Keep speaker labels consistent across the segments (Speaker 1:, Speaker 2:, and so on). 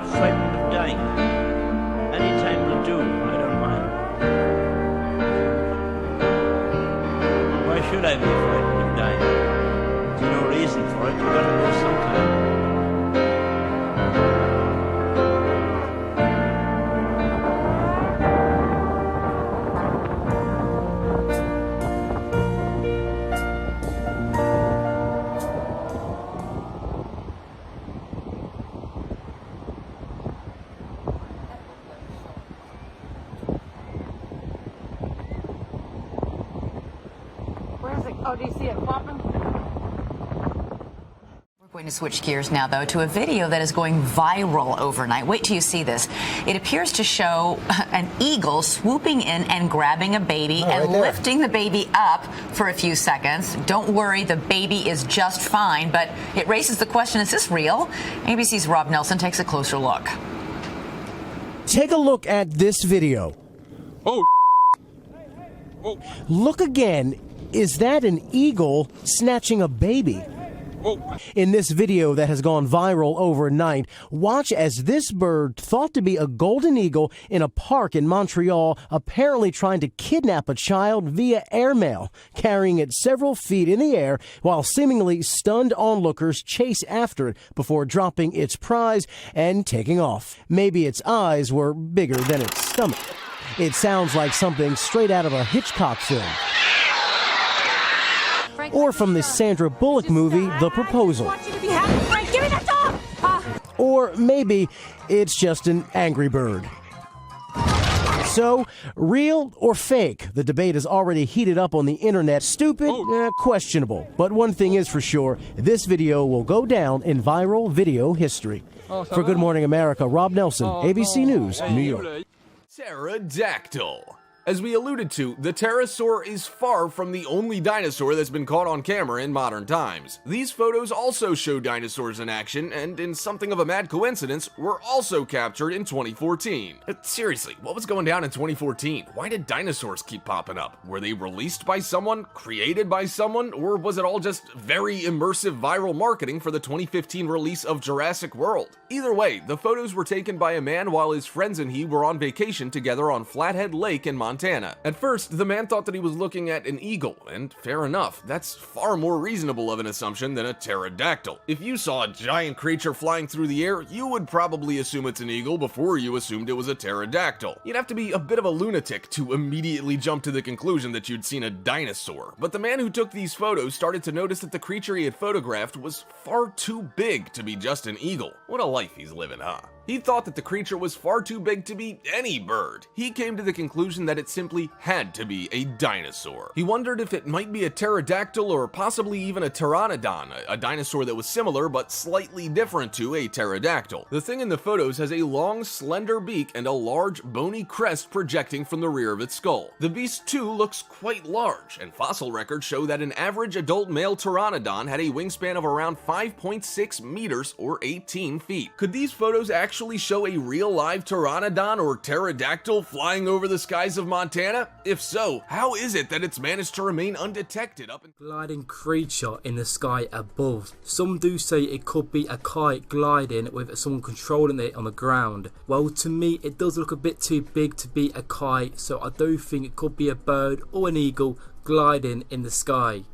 Speaker 1: not frightened of dying. Any time will do, I don't mind. Why should I be frightened of dying? There's no reason for it. You've got to go sometime.
Speaker 2: Where is it? Oh, do you see it flopping?
Speaker 3: We're going to switch gears now, though, to a video that is going viral overnight. Wait till you see this. It appears to show an eagle swooping in and grabbing a baby and lifting the baby up for a few seconds. Don't worry, the baby is just fine, but it raises the question, is this real? ABC's Rob Nelson takes a closer look.
Speaker 4: Take a look at this video.
Speaker 5: Oh. Oh.
Speaker 4: Look again. Is that an eagle snatching a baby?
Speaker 5: Oh.
Speaker 4: In this video that has gone viral overnight, watch as this bird, thought to be a golden eagle in a park in Montreal, apparently trying to kidnap a child via airmail, carrying it several feet in the air while seemingly stunned onlookers chase after it before dropping its prize and taking off. Maybe its eyes were bigger than its stomach. It sounds like something straight out of a Hitchcock film. Or from the Sandra Bullock movie, The Proposal. Or maybe it's just an angry bird. So, real or fake? The debate is already heated up on the internet. Stupid? Questionable. But one thing is for sure, this video will go down in viral video history. For Good Morning America, Rob Nelson, ABC News, New York.
Speaker 5: Pterodactyl. As we alluded to, the pterosaur is far from the only dinosaur that's been caught on camera in modern times. These photos also show dinosaurs in action, and in something of a mad coincidence, were also captured in 2014. Seriously, what was going down in 2014? Why did dinosaurs keep popping up? Were they released by someone, created by someone, or was it all just very immersive viral marketing for the 2015 release of Jurassic World? Either way, the photos were taken by a man while his friends and he were on vacation together on Flathead Lake in Montana. At first, the man thought that he was looking at an eagle, and fair enough, that's far more reasonable of an assumption than a pterodactyl. If you saw a giant creature flying through the air, you would probably assume it's an eagle before you assumed it was a pterodactyl. You'd have to be a bit of a lunatic to immediately jump to the conclusion that you'd seen a dinosaur. But the man who took these photos started to notice that the creature he had photographed was far too big to be just an eagle. What a life he's living, huh? He thought that the creature was far too big to be any bird. He came to the conclusion that it simply had to be a dinosaur. He wondered if it might be a pterodactyl or possibly even a pteranodon, a dinosaur that was similar but slightly different to a pterodactyl. The thing in the photos has a long, slender beak and a large, bony crest projecting from the rear of its skull. The beast too looks quite large, and fossil records show that an average adult male pteranodon had a wingspan of around 5.6 meters or 18 feet. Could these photos actually show a real live pteranodon or pterodactyl flying over the skies of Montana? If so, how is it that it's managed to remain undetected up in
Speaker 6: gliding creature in the sky above? Some do say it could be a kite gliding with someone controlling it on the ground. Well, to me it does look a bit too big to be a kite, so I do think it could be a bird or an eagle gliding in the sky.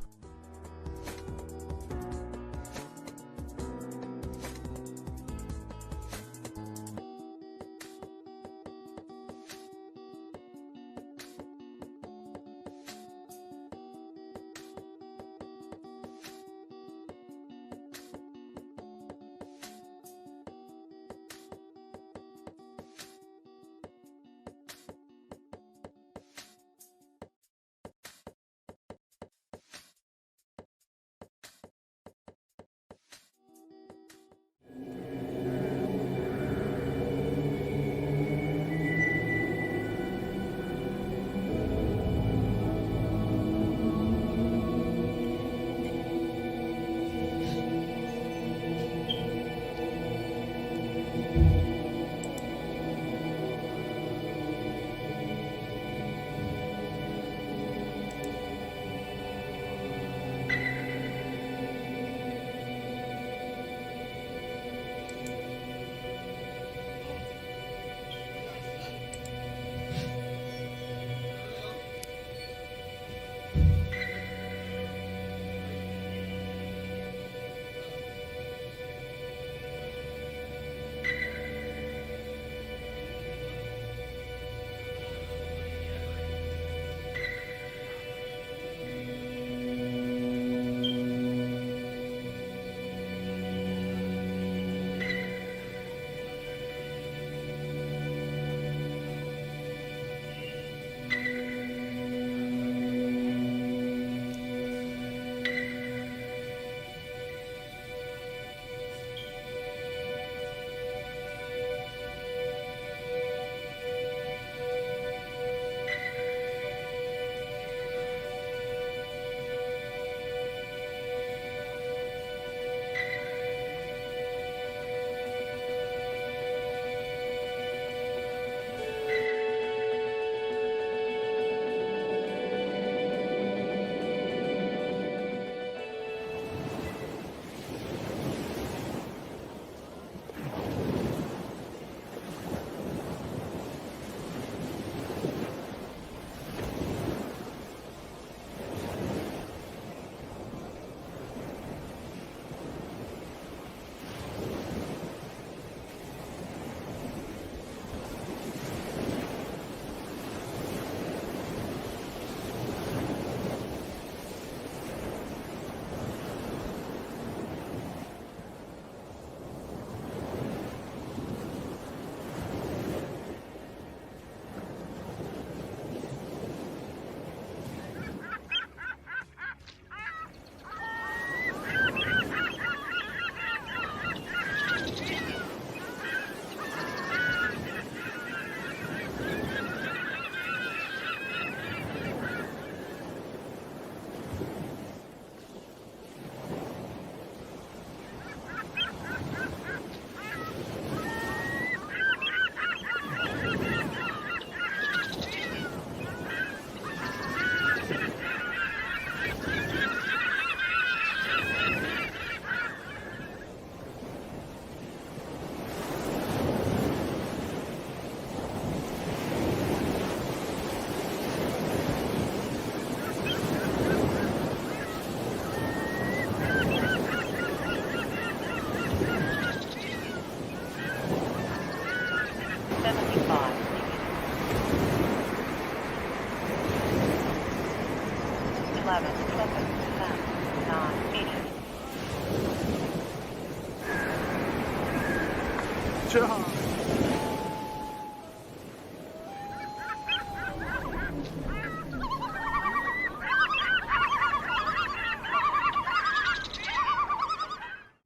Speaker 7: job.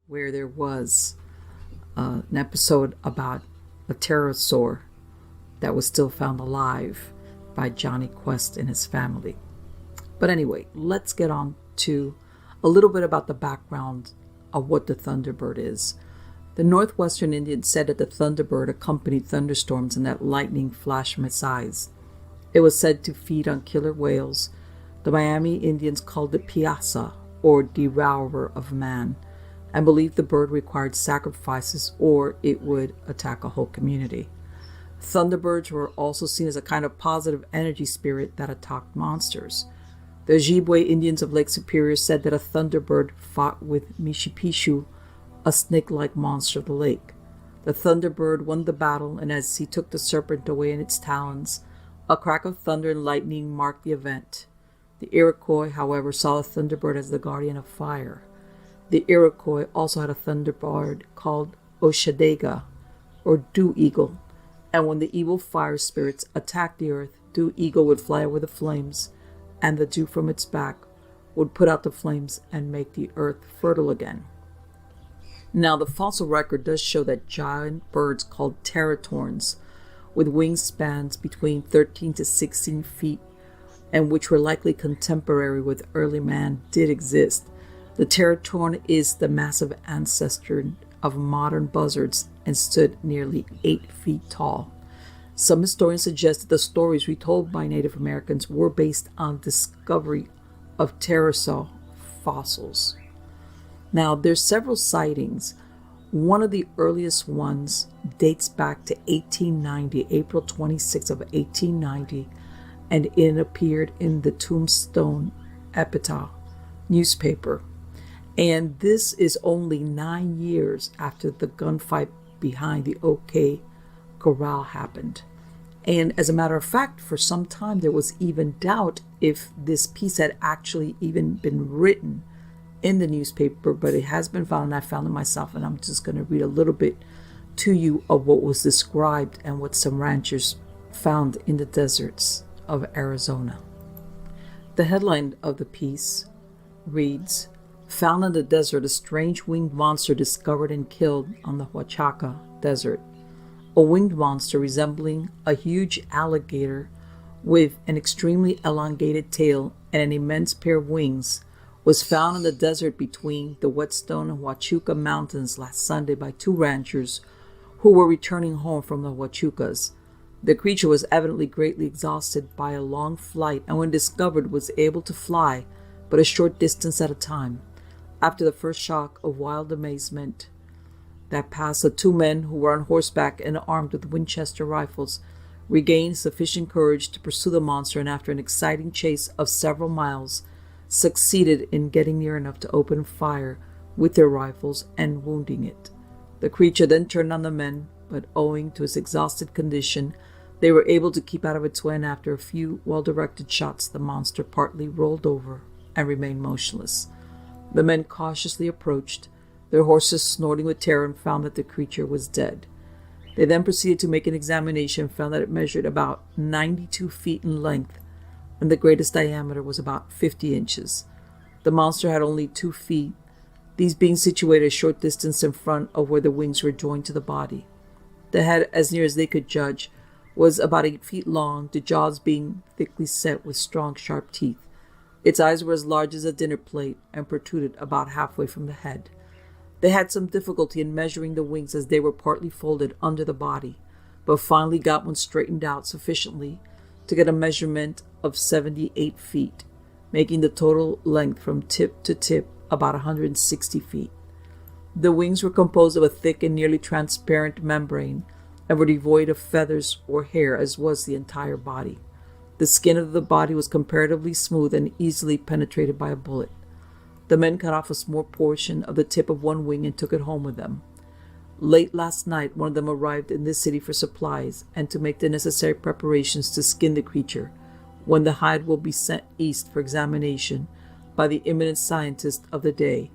Speaker 8: Where there was an episode about a pterosaur that was still found alive by Johnny Quest and his family. But anyway, let's get on to a little bit about the background of what the Thunderbird is. The Northwestern Indians said that the Thunderbird accompanied thunderstorms and that lightning flashed from its eyes. It was said to feed on killer whales. The Miami Indians called it Piasa, or devourer of man, and believed the bird required sacrifices or it would attack a whole community. Thunderbirds were also seen as a kind of positive energy spirit that attacked monsters. The Ojibwe Indians of Lake Superior said that a Thunderbird fought with Mishipishu, a snake-like monster of the lake. The Thunderbird won the battle, and as he took the serpent away in its talons, a crack of thunder and lightning marked the event. The Iroquois, however, saw the Thunderbird as the guardian of fire. The Iroquois also had a Thunderbird called Oshadega, or Dew Eagle, and when the evil fire spirits attacked the earth, Dew Eagle would fly over the flames, and the dew from its back would put out the flames and make the earth fertile again. Now, the fossil record does show that giant birds called pterotorns, with wingspans between 13 to 16 feet, and which were likely contemporary with early man, did exist. The pterotorn is the massive ancestor of modern buzzards and stood nearly 8 feet tall. Some historians suggest that the stories retold by Native Americans were based on discovery of pterosaur fossils. Now, there's several sightings. One of the earliest ones dates back to 1890, April 26th of 1890, and it appeared in the Tombstone Epitaph newspaper. And this is only 9 years after the gunfight behind the OK Corral happened. And as a matter of fact, for some time there was even doubt if this piece had actually even been written in the newspaper, but it has been found, and I found it myself, and I'm just going to read a little bit to you of what was described and what some ranchers found in the deserts of Arizona. The headline of the piece reads, "Found in the desert, a strange winged monster discovered and killed on the Huachaca Desert. A winged monster resembling a huge alligator with an extremely elongated tail and an immense pair of wings was found in the desert between the Whetstone and Huachuca Mountains last Sunday by 2 ranchers who were returning home from the Huachucas. The creature was evidently greatly exhausted by a long flight, and when discovered was able to fly but a short distance at a time. After the first shock of wild amazement that passed, the 2 men who were on horseback and armed with Winchester rifles regained sufficient courage to pursue the monster, and after an exciting chase of several miles, succeeded in getting near enough to open fire with their rifles and wounding it. The creature then turned on the men, but owing to its exhausted condition, they were able to keep out of its way, and after a few well-directed shots, the monster partly rolled over and remained motionless. The men cautiously approached, their horses snorting with terror, and found that the creature was dead. They then proceeded to make an examination and found that it measured about 92 feet in length, and the greatest diameter was about 50 inches. The monster had only 2 feet, these being situated a short distance in front of where the wings were joined to the body. The head, as near as they could judge, was about 8 feet long, the jaws being thickly set with strong, sharp teeth. Its eyes were as large as a dinner plate and protruded about halfway from the head. They had some difficulty in measuring the wings as they were partly folded under the body, but finally got one straightened out sufficiently to get a measurement of 78 feet, making the total length from tip to tip about 160 feet. The wings were composed of a thick and nearly transparent membrane and were devoid of feathers or hair, as was the entire body. The skin of the body was comparatively smooth and easily penetrated by a bullet. The men cut off a small portion of the tip of one wing and took it home with them. Late last night, one of them arrived in this city for supplies and to make the necessary preparations to skin the creature, when the hide will be sent east for examination by the eminent scientist of the day.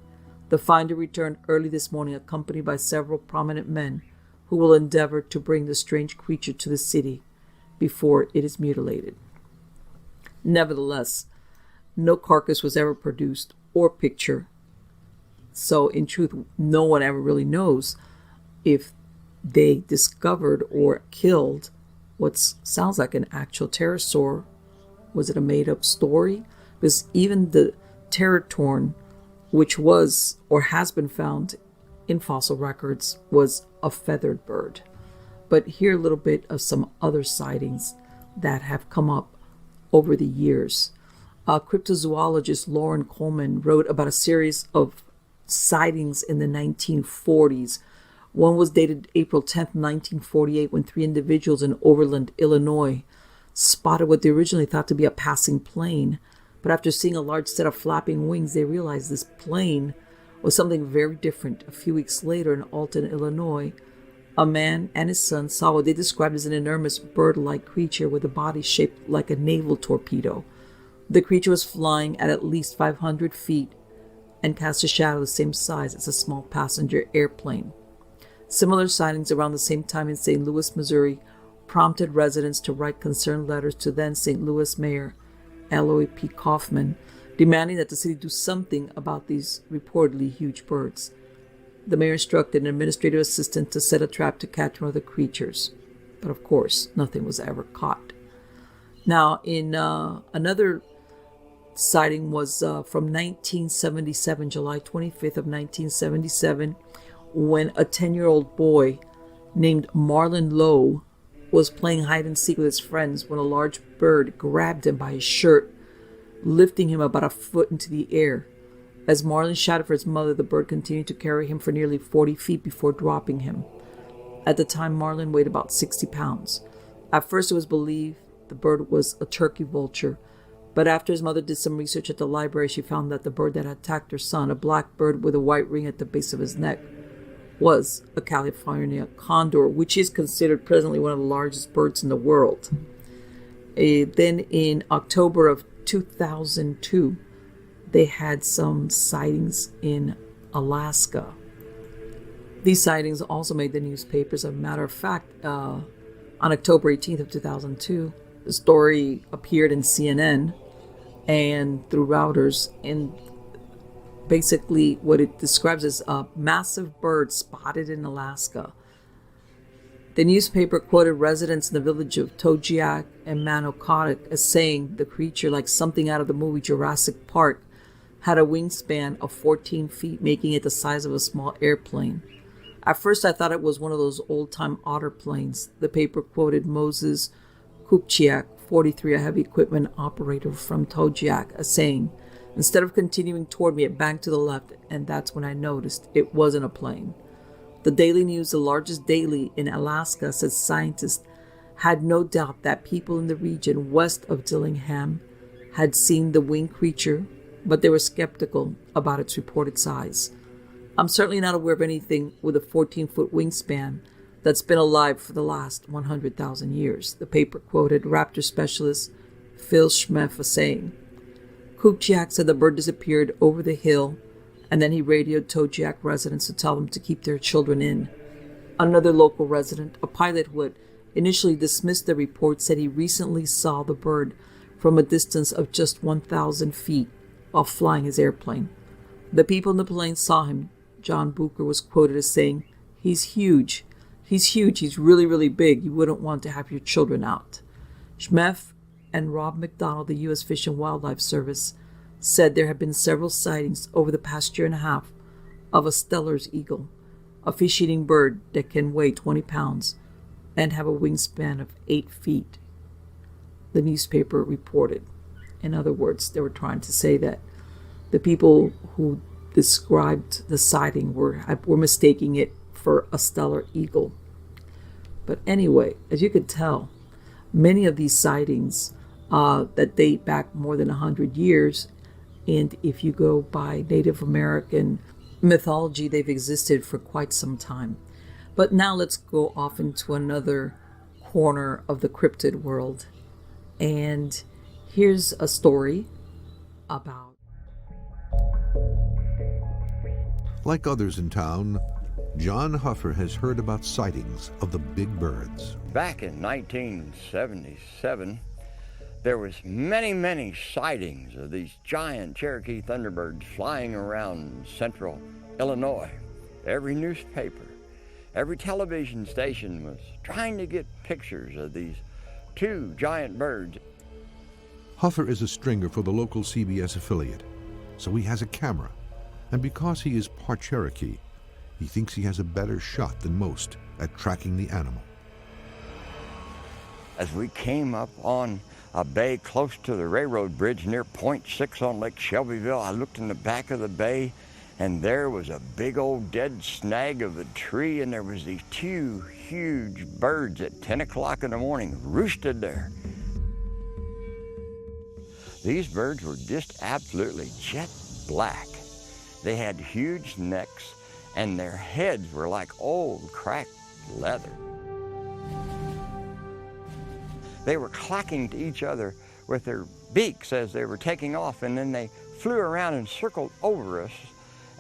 Speaker 8: The finder returned early this morning accompanied by several prominent men who will endeavor to bring the strange creature to the city before it is mutilated. Nevertheless, no carcass was ever produced or picture. So in truth, no one ever really knows if they discovered or killed what sounds like an actual pterosaur. Was it a made-up story? Because even the pterotorn, which was or has been found in fossil records, was a feathered bird. But here a little bit of some other sightings that have come up over the years. Cryptozoologist Lauren Coleman wrote about a series of sightings in the 1940s. One was dated April 10th, 1948, when 3 individuals in Overland, Illinois, spotted what they originally thought to be a passing plane. But after seeing a large set of flapping wings, they realized this plane was something very different. A few weeks later in Alton, Illinois, a man and his son saw what they described as an enormous bird-like creature with a body shaped like a naval torpedo. The creature was flying at least 500 feet and cast a shadow the same size as a small passenger airplane. Similar sightings around the same time in St. Louis, Missouri, prompted residents to write concerned letters to then St. Louis Mayor Eloy P. Kaufman, demanding that the city do something about these reportedly huge birds. The mayor instructed an administrative assistant to set a trap to catch one of the creatures. But of course, nothing was ever caught. Now, in another sighting was from 1977, July 25th of 1977, when a 10-year-old boy named Marlon Lowe was playing hide and seek with his friends when a large bird grabbed him by his shirt, lifting him about a foot into the air. As Marlon shouted for his mother, the bird continued to carry him for nearly 40 feet before dropping him. At the time, Marlon weighed about 60 pounds. At first, it was believed the bird was a turkey vulture, but after his mother did some research at the library, she found that the bird that had attacked her son, a black bird with a white ring at the base of his neck, was a California condor, which is considered presently one of the largest birds in the world. Then in October of 2002, they had some sightings in Alaska. These sightings also made the newspapers. As a matter of fact, on October 18th of 2002, the story appeared in CNN and through Reuters, and basically what it describes as a massive bird spotted in Alaska. The newspaper quoted residents in the village of Togiak and Manokotic as saying the creature, like something out of the movie Jurassic Park, had a wingspan of 14 feet, making it the size of a small airplane. At first, I thought it was one of those old-time otter planes. The paper quoted Moses Kupchiak, 43, a heavy equipment operator from Togiak, as saying, "Instead of continuing toward me, it banked to the left, and that's when I noticed it wasn't a plane." The Daily News, the largest daily in Alaska, says scientists had no doubt that people in the region west of Dillingham had seen the winged creature, but they were skeptical about its reported size. I'm certainly not aware of anything with a 14-foot wingspan that's been alive for the last 100,000 years. The paper quoted raptor specialist Phil Schmeff as saying, Kupchiak said the bird disappeared over the hill, and then he radioed Togiak residents to tell them to keep their children in. Another local resident, a pilot who had initially dismissed the report, said he recently saw the bird from a distance of just 1,000 feet while flying his airplane. The people in the plane saw him. John Booker was quoted as saying, He's huge. He's really, really big. You wouldn't want to have your children out." Schmeff and Rob McDonald, the U.S. Fish and Wildlife Service, said there have been several sightings over the past year and a half of a Steller's eagle, a fish-eating bird that can weigh 20 pounds and have a wingspan of 8 feet. The newspaper reported. In other words, they were trying to say that the people who described the sighting were mistaking it for a Steller eagle. But anyway, as you could tell, many of these sightings that date back more than 100 years, and if you go by Native American mythology, they've existed for quite some time. But now let's go off into another corner of the cryptid world. And here's a story about...
Speaker 7: Like others in town, John Huffer has heard about sightings of the big birds.
Speaker 9: Back in 1977, there was many sightings of these giant Cherokee Thunderbirds flying around central Illinois. Every newspaper, every television station was trying to get pictures of these two giant birds.
Speaker 7: Huffer is a stringer for the local CBS affiliate, so he has a camera. And because he is part Cherokee, he thinks he has a better shot than most at tracking the animal.
Speaker 9: As we came up on a bay close to the railroad bridge near Point 6 on Lake Shelbyville, I looked in the back of the bay, and there was a big old dead snag of a tree, and there was these two huge birds at 10 o'clock in the morning roosted there. These birds were just absolutely jet black. They had huge necks, and their heads were like old cracked leather. They were clacking to each other with their beaks as they were taking off, and then they flew around and circled over us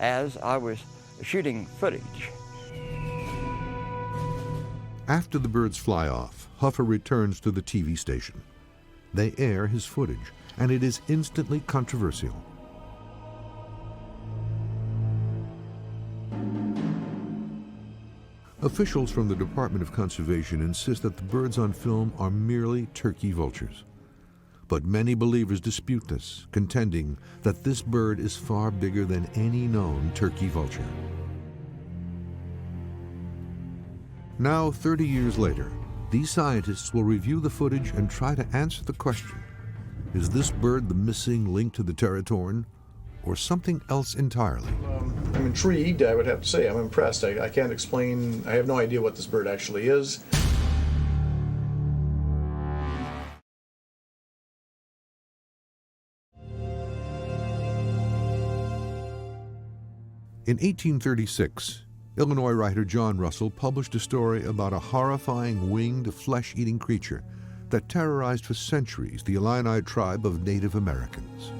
Speaker 9: as I was shooting footage.
Speaker 7: After the birds fly off, Huffer returns to the TV station. They air his footage, and it is instantly controversial. Officials from the Department of Conservation insist that the birds on film are merely turkey vultures. But many believers dispute this, contending that this bird is far bigger than any known turkey vulture. Now, 30 years later, these scientists will review the footage and try to answer the question: is this bird the missing link to the Territorn, or something else entirely?
Speaker 10: I'm intrigued, I would have to say. I'm impressed. I can't explain. I have no idea what this bird actually is.
Speaker 7: In 1836, Illinois writer John Russell published a story about a horrifying winged, flesh-eating creature that terrorized for centuries the Illini tribe of Native Americans.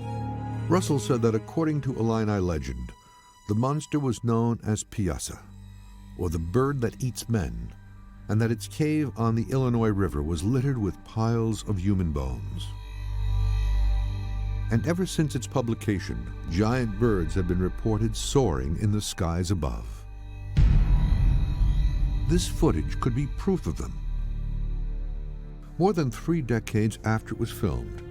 Speaker 7: Russell said that according to Illini legend, the monster was known as Piasa, or the bird that eats men, and that its cave on the Illinois River was littered with piles of human bones. And ever since its publication, giant birds have been reported soaring in the skies above. This footage could be proof of them. More than 3 decades after it was filmed,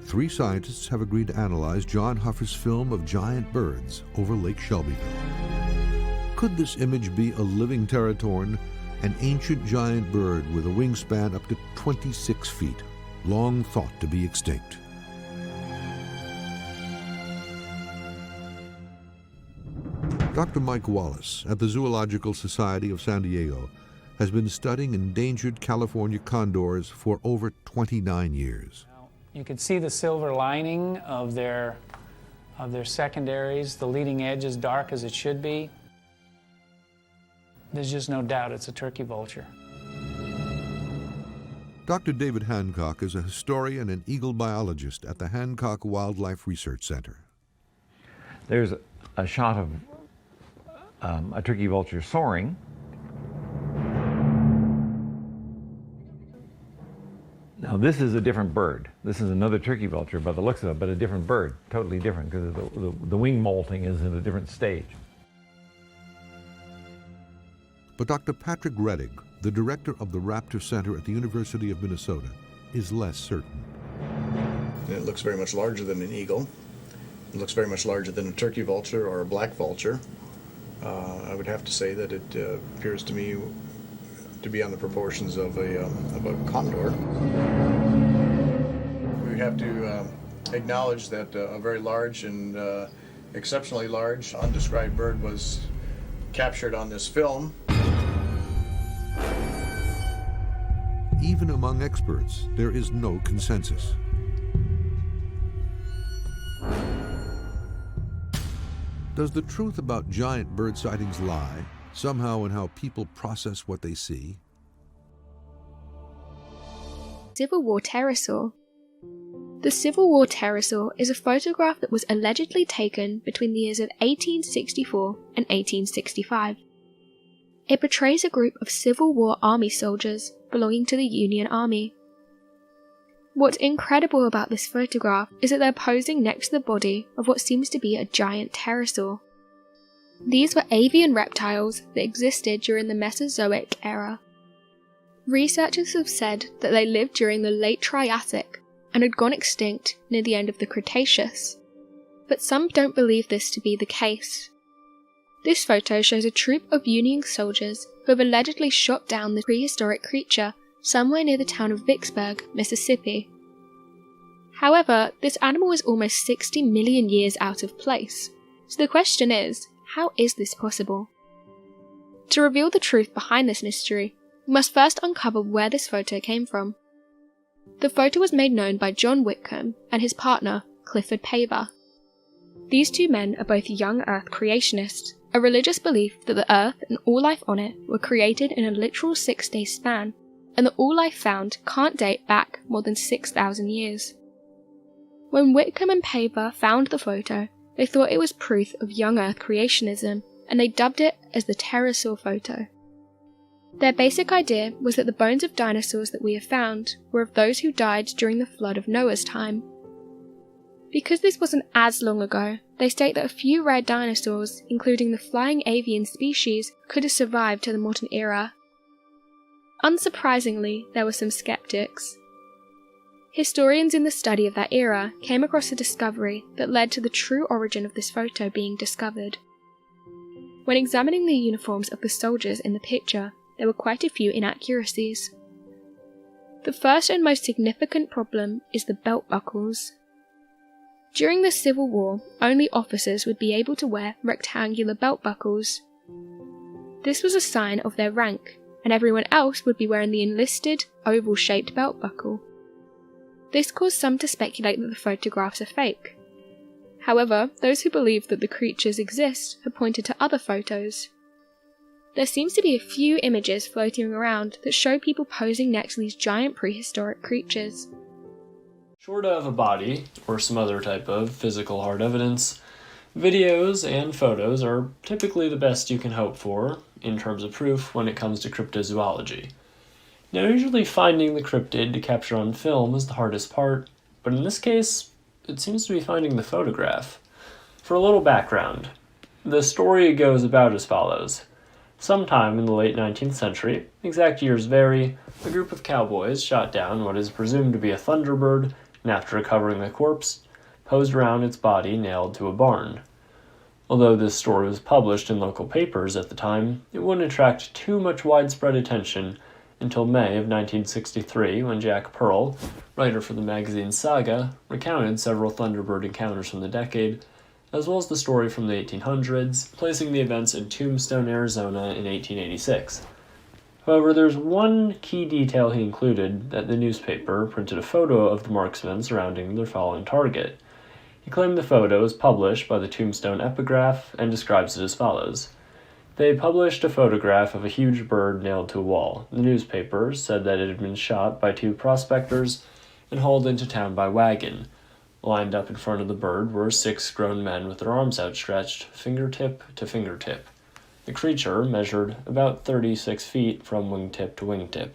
Speaker 7: 3 scientists have agreed to analyze John Huffer's film of giant birds over Lake Shelbyville. Could this image be a living Territorn, an ancient giant bird with a wingspan up to 26 feet, long thought to be extinct? Dr. Mike Wallace at the Zoological Society of San Diego has been studying endangered California condors for over 29 years.
Speaker 11: You can see the silver lining of their secondaries. The leading edge is dark as it should be. There's just no doubt it's a turkey vulture.
Speaker 7: Dr. David Hancock is a historian and eagle biologist at the Hancock Wildlife Research Center.
Speaker 12: There's a shot of a turkey vulture soaring. Now this is a different bird. This is another turkey vulture by the looks of it, but a different bird, totally different, because the wing molting is in a different stage.
Speaker 7: But Dr. Patrick Reddig, the director of the Raptor Center at the University of Minnesota, is less certain.
Speaker 10: It looks very much larger than an eagle. It looks very much larger than a turkey vulture or a black vulture. I would have to say that it appears to me to be on the proportions of a condor. We have to acknowledge that a very large and exceptionally large undescribed bird was captured on this film.
Speaker 7: Even among experts, there is no consensus. Does the truth about giant bird sightings lie somehow in how people process what they see?
Speaker 13: Civil War pterosaur. The Civil War pterosaur is a photograph that was allegedly taken between the years of 1864 and 1865. It portrays a group of Civil War Army soldiers belonging to the Union Army. What's incredible about this photograph is that they're posing next to the body of what seems to be a giant pterosaur. These were avian reptiles that existed during the Mesozoic era. Researchers have said that they lived during the late Triassic and had gone extinct near the end of the Cretaceous, but some don't believe this to be the case. This photo shows a troop of Union soldiers who have allegedly shot down the prehistoric creature somewhere near the town of Vicksburg, Mississippi. However, this animal is almost 60 million years out of place, so the question is, how is this possible? To reveal the truth behind this mystery, we must first uncover where this photo came from. The photo was made known by John Whitcomb and his partner, Clifford Paver. These two men are both young Earth creationists, a religious belief that the Earth and all life on it were created in a literal 6-day span, and that all life found can't date back more than 6,000 years. When Whitcomb and Paver found the photo, they thought it was proof of young Earth creationism, and they dubbed it as the pterosaur photo. Their basic idea was that the bones of dinosaurs that we have found were of those who died during the flood of Noah's time. Because this wasn't as long ago, they state that a few rare dinosaurs, including the flying avian species, could have survived to the modern era. Unsurprisingly, there were some skeptics. Historians in the study of that era came across a discovery that led to the true origin of this photo being discovered. When examining the uniforms of the soldiers in the picture, there were quite a few inaccuracies. The first and most significant problem is the belt buckles. During the Civil War, only officers would be able to wear rectangular belt buckles. This was a sign of their rank, and everyone else would be wearing the enlisted, oval-shaped belt buckle. This caused some to speculate that the photographs are fake. However, those who believe that the creatures exist have pointed to other photos. There seems to be a few images floating around that show people posing next to these giant prehistoric creatures.
Speaker 14: Short of a body, or some other type of physical hard evidence, videos and photos are typically the best you can hope for in terms of proof when it comes to cryptozoology. Now, usually finding the cryptid to capture on film is the hardest part, but in this case, it seems to be finding the photograph. For a little background, the story goes about as follows. Sometime in the late 19th century, exact years vary, a group of cowboys shot down what is presumed to be a Thunderbird, and after recovering the corpse, posed around its body nailed to a barn. Although this story was published in local papers at the time, it wouldn't attract too much widespread attention until May of 1963, when Jack Pearl, writer for the magazine Saga, recounted several Thunderbird encounters from the decade, as well as the story from the 1800s, placing the events in Tombstone, Arizona in 1886. However, there's one key detail he included, that the newspaper printed a photo of the marksmen surrounding their fallen target. He claimed the photo was published by the Tombstone Epigraph and describes it as follows. They published a photograph of a huge bird nailed to a wall. The newspaper said that it had been shot by two prospectors and hauled into town by wagon. Lined up in front of the bird were 6 grown men with their arms outstretched, fingertip to fingertip. The creature measured about 36 feet from wingtip to wingtip.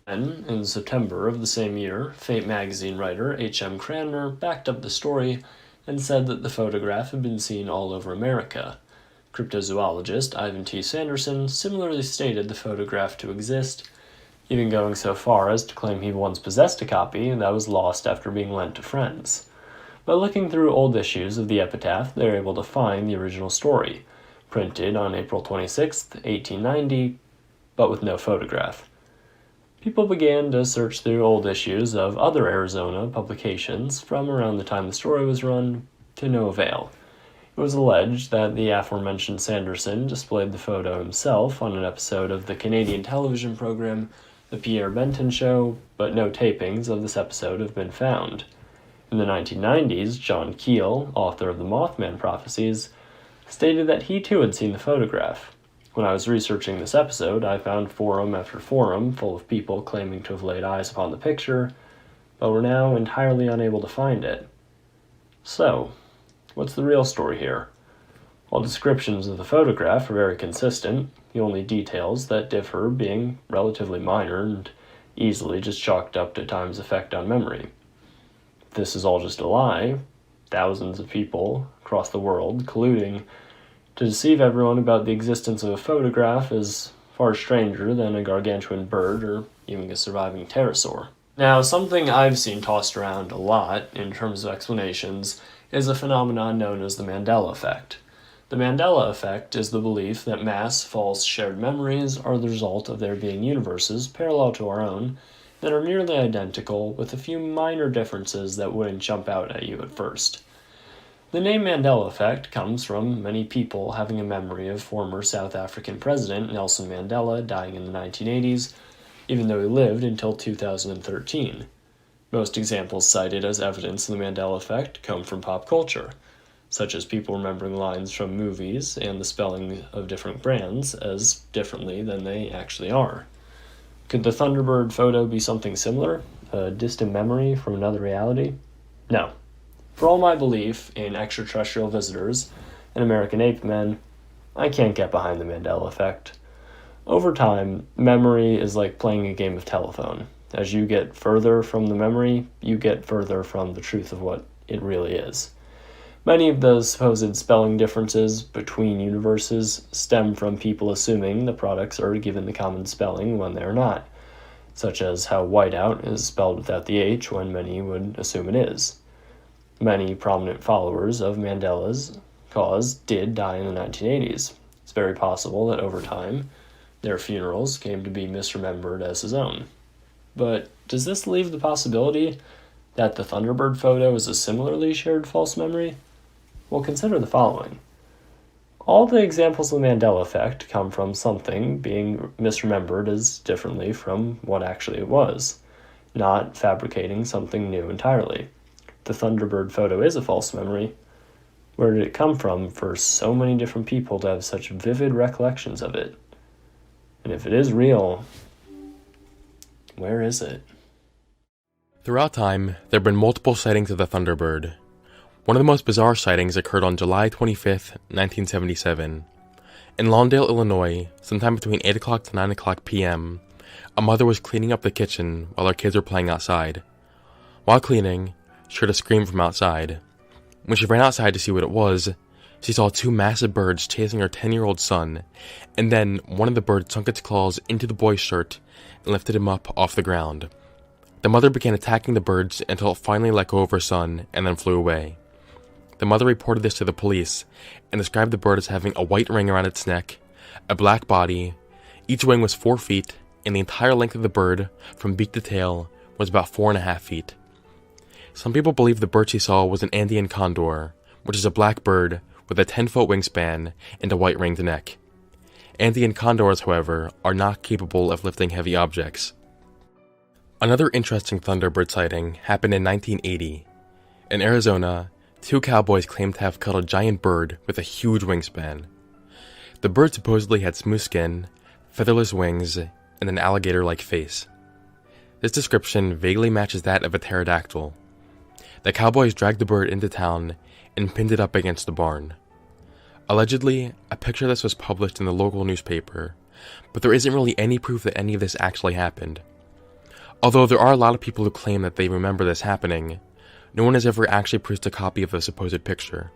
Speaker 14: Then, in September of the same year, Fate magazine writer H.M. Cranmer backed up the story and said that the photograph had been seen all over America. Cryptozoologist Ivan T. Sanderson similarly stated the photograph to exist, even going so far as to claim he once possessed a copy that was lost after being lent to friends. By looking through old issues of the Epitaph, they were able to find the original story, printed on April 26, 1890, but with no photograph. People began to search through old issues of other Arizona publications from around the time the story was run, to no avail. It was alleged that the aforementioned Sanderson displayed the photo himself on an episode of the Canadian television program The Pierre Benton Show, but no tapings of this episode have been found. In the 1990s, John Keel, author of the Mothman Prophecies, stated that he too had seen the photograph. When I was researching this episode, I found forum after forum full of people claiming to have laid eyes upon the picture, but were now entirely unable to find it. So, what's the real story here? While descriptions of the photograph are very consistent, the only details that differ being relatively minor and easily just chalked up to time's effect on memory. If this is all just a lie, thousands of people across the world colluding to deceive everyone about the existence of a photograph is far stranger than a gargantuan bird or even a surviving pterosaur. Now, something I've seen tossed around a lot in terms of explanations is a phenomenon known as the Mandela effect. The Mandela effect is the belief that mass, false, shared memories are the result of there being universes parallel to our own that are nearly identical with a few minor differences that wouldn't jump out at you at first. The name Mandela effect comes from many people having a memory of former South African President Nelson Mandela dying in the 1980s, even though he lived until 2013. Most examples cited as evidence of the Mandela effect come from pop culture, such as people remembering lines from movies and the spelling of different brands as differently than they actually are. Could the Thunderbird photo be something similar? A distant memory from another reality? No. For all my belief in extraterrestrial visitors and American ape men, I can't get behind the Mandela effect. Over time, memory is like playing a game of telephone. As you get further from the memory, you get further from the truth of what it really is. Many of the supposed spelling differences between universes stem from people assuming the products are given the common spelling when they are not, such as how whiteout is spelled without the H when many would assume it is. Many prominent followers of Mandela's cause did die in the 1980s. It's very possible that over time, their funerals came to be misremembered as his own. But does this leave the possibility that the Thunderbird photo is a similarly shared false memory? Well, consider the following. All the examples of the Mandela effect come from something being misremembered as differently from what actually it was, not fabricating something new entirely. The Thunderbird photo is a false memory. Where did it come from for so many different people to have such vivid recollections of it? And if it is real, where is it?
Speaker 15: Throughout time, there have been multiple sightings of the Thunderbird. One of the most bizarre sightings occurred on July 25th, 1977. In Lawndale, Illinois, sometime between 8 o'clock to 9 o'clock p.m., a mother was cleaning up the kitchen while her kids were playing outside. While cleaning, she heard a scream from outside. When she ran outside to see what it was, she saw two massive birds chasing her 10-year-old son, and then one of the birds sunk its claws into the boy's shirt and lifted him up off the ground. The mother began attacking the birds until it finally let go of her son and then flew away. The mother reported this to the police and described the bird as having a white ring around its neck, a black body, each wing was 4 feet, and the entire length of the bird, from beak to tail, was about 4.5 feet. Some people believe the bird she saw was an Andean condor, which is a black bird with a 10-foot wingspan and a white ringed neck. Andean condors, however, are not capable of lifting heavy objects. Another interesting Thunderbird sighting happened in 1980. In Arizona, 2 cowboys claimed to have killed a giant bird with a huge wingspan. The bird supposedly had smooth skin, featherless wings, and an alligator-like face. This description vaguely matches that of a pterodactyl. The cowboys dragged the bird into town and pinned it up against the barn. Allegedly, a picture of this was published in the local newspaper, but there isn't really any proof that any of this actually happened. Although there are a lot of people who claim that they remember this happening, no one has ever actually produced a copy of the supposed picture.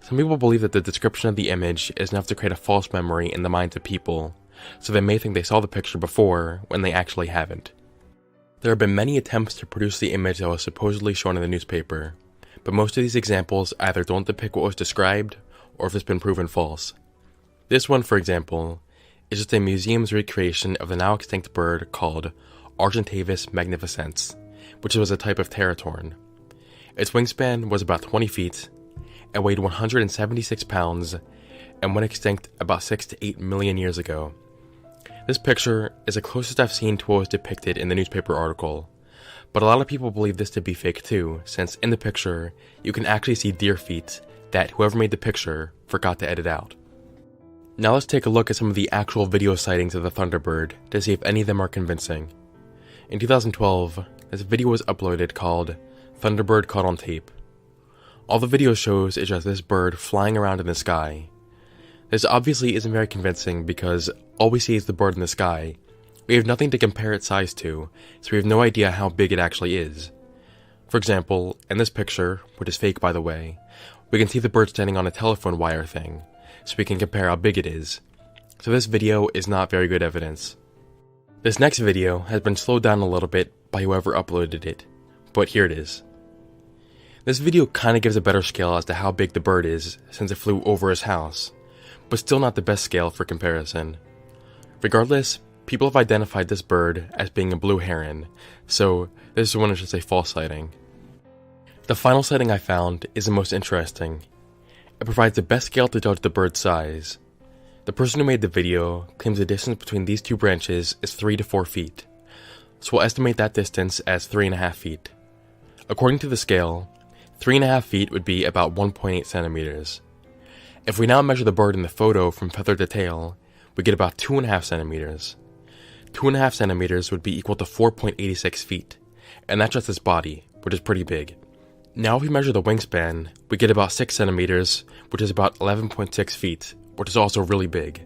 Speaker 15: Some people believe that the description of the image is enough to create a false memory in the minds of people, so they may think they saw the picture before when they actually haven't. There have been many attempts to produce the image that was supposedly shown in the newspaper, but most of these examples either don't depict what was described or if it's been proven false. This one, for example, is just a museum's recreation of the now extinct bird called Argentavis magnificens, which was a type of teratorn. Its wingspan was about 20 feet, and weighed 176 pounds, and went extinct about 6 to 8 million years ago. This picture is the closest I've seen to what was depicted in the newspaper article, but a lot of people believe this to be fake too, since in the picture, you can actually see deer feet that whoever made the picture forgot to edit out. Now let's take a look at some of the actual video sightings of the Thunderbird to see if any of them are convincing. In 2012, this video was uploaded called Thunderbird Caught on Tape. All the video shows is just this bird flying around in the sky. This obviously isn't very convincing because all we see is the bird in the sky. We have nothing to compare its size to, so we have no idea how big it actually is. For example, in this picture, which is fake by the way, we can see the bird standing on a telephone wire thing, so we can compare how big it is. So this video is not very good evidence. This next video has been slowed down a little bit by whoever uploaded it, but here it is. This video kinda gives a better scale as to how big the bird is since it flew over his house, but still not the best scale for comparison. Regardless, people have identified this bird as being a blue heron, so this one is just a false sighting. The final sighting I found is the most interesting. It provides the best scale to judge the bird's size. The person who made the video claims the distance between these two branches is 3 to 4 feet, so we'll estimate that distance as 3.5 feet. According to the scale, 3.5 feet would be about 1.8 centimeters. If we now measure the bird in the photo from feather to tail, we get about 2.5 centimeters. 2.5 centimeters would be equal to 4.86 feet, and that's just its body, which is pretty big. Now if we measure the wingspan, we get about 6 centimeters, which is about 11.6 feet, which is also really big.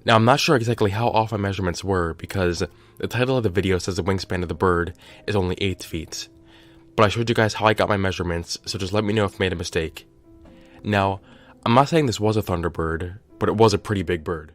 Speaker 15: Now I'm not sure exactly how off my measurements were because the title of the video says the wingspan of the bird is only 8 feet. But I showed you guys how I got my measurements, so just let me know if I made a mistake. Now, I'm not saying this was a Thunderbird, but it was a pretty big bird.